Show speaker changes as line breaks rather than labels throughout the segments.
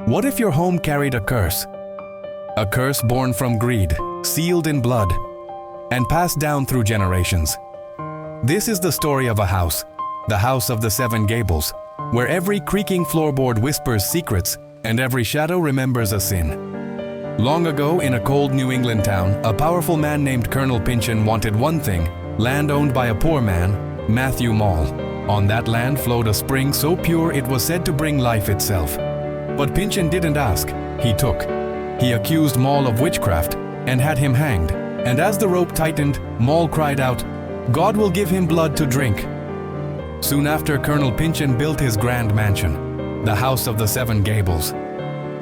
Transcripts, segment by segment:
What if your home carried a curse? A curse born from greed, sealed in blood, and passed down through generations. This is the story of a house, the house of the Seven Gables, where every creaking floorboard whispers secrets and every shadow remembers a sin. Long ago, in a cold New England town, a powerful man named Colonel Pyncheon wanted one thing: land owned by a poor man, Matthew Mall. On that land flowed a spring so pure it was said to bring life itself. But Pyncheon didn't ask, he took. He accused Mall of witchcraft and had him hanged. And as the rope tightened, Mall cried out, "God will give him blood to drink." Soon after, Colonel Pyncheon built his grand mansion, the House of the Seven Gables.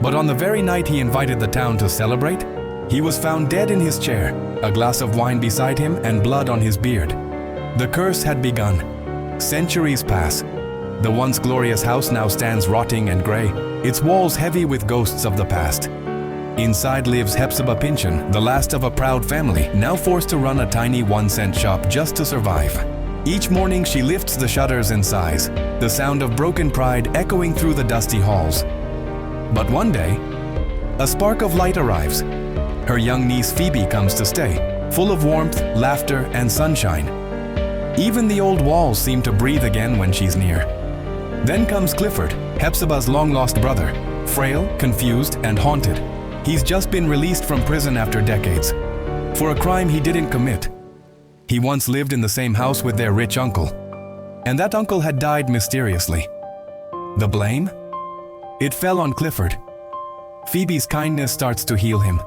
But on the very night he invited the town to celebrate, he was found dead in his chair, a glass of wine beside him and blood on his beard. The curse had begun. Centuries pass. The once glorious house now stands rotting and gray, its walls heavy with ghosts of the past. Inside lives Hepzibah Pyncheon, the last of a proud family, now forced to run a tiny 1-cent shop just to survive. Each morning she lifts the shutters and sighs, the sound of broken pride echoing through the dusty halls. But one day, a spark of light arrives. Her young niece Phoebe comes to stay, full of warmth, laughter, and sunshine. Even the old walls seem to breathe again when she's near. Then comes Clifford, Hepzibah's long-lost brother, frail, confused, and haunted. He's just been released from prison after decades, for a crime he didn't commit. He once lived in the same house with their rich uncle, and that uncle had died mysteriously. The blame? It fell on Clifford. Phoebe's kindness starts to heal him.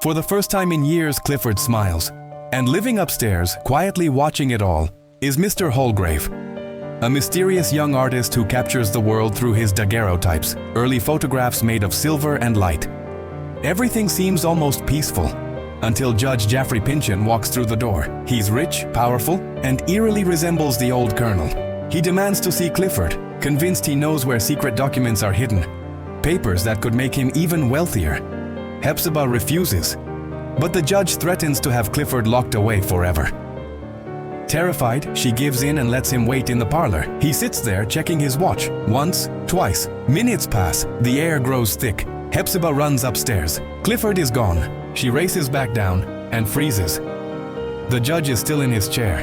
For the first time in years, Clifford smiles, and living upstairs, quietly watching it all, is Mr. Holgrave, a mysterious young artist who captures the world through his daguerreotypes, early photographs made of silver and light. Everything seems almost peaceful, until Judge Jaffrey Pyncheon walks through the door. He's rich, powerful, and eerily resembles the old colonel. He demands to see Clifford, convinced he knows where secret documents are hidden, papers that could make him even wealthier. Hepzibah refuses, but the judge threatens to have Clifford locked away forever. Terrified, she gives in and lets him wait in the parlor. He sits there checking his watch, once, twice. Minutes pass, the air grows thick. Hepzibah runs upstairs. Clifford is gone. She races back down and freezes. The judge is still in his chair,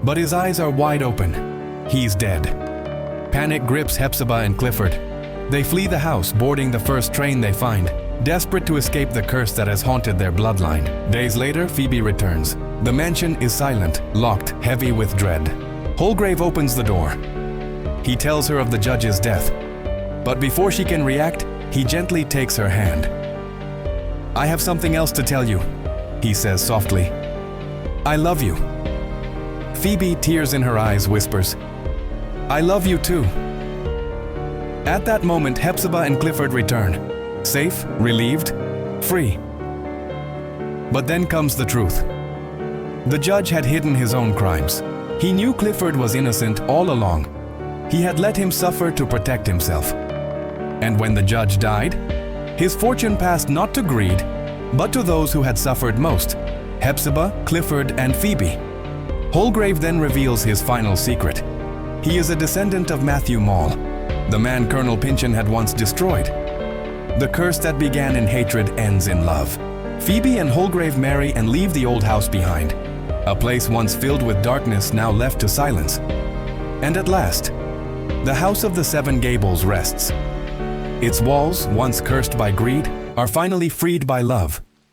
but his eyes are wide open. He's dead. Panic grips Hepzibah and Clifford. They flee the house, boarding the first train they find, desperate to escape the curse that has haunted their bloodline. Days later, Phoebe returns. The mansion is silent, locked, heavy with dread. Holgrave opens the door. He tells her of the judge's death, but before she can react, he gently takes her hand. "I have something else to tell you," he says softly. "I love you." Phoebe, tears in her eyes, whispers, "I love you too." At that moment, Hepzibah and Clifford return, safe, relieved, free. But then comes the truth. The judge had hidden his own crimes. He knew Clifford was innocent all along. He had let him suffer to protect himself. And when the judge died, his fortune passed not to greed, but to those who had suffered most: Hepzibah, Clifford, and Phoebe. Holgrave then reveals his final secret. He is a descendant of Matthew Mall, the man Colonel Pyncheon had once destroyed. The curse that began in hatred ends in love. Phoebe and Holgrave marry and leave the old house behind, a place once filled with darkness now left to silence. And at last, the House of the Seven Gables rests. Its walls, once cursed by greed, are finally freed by love.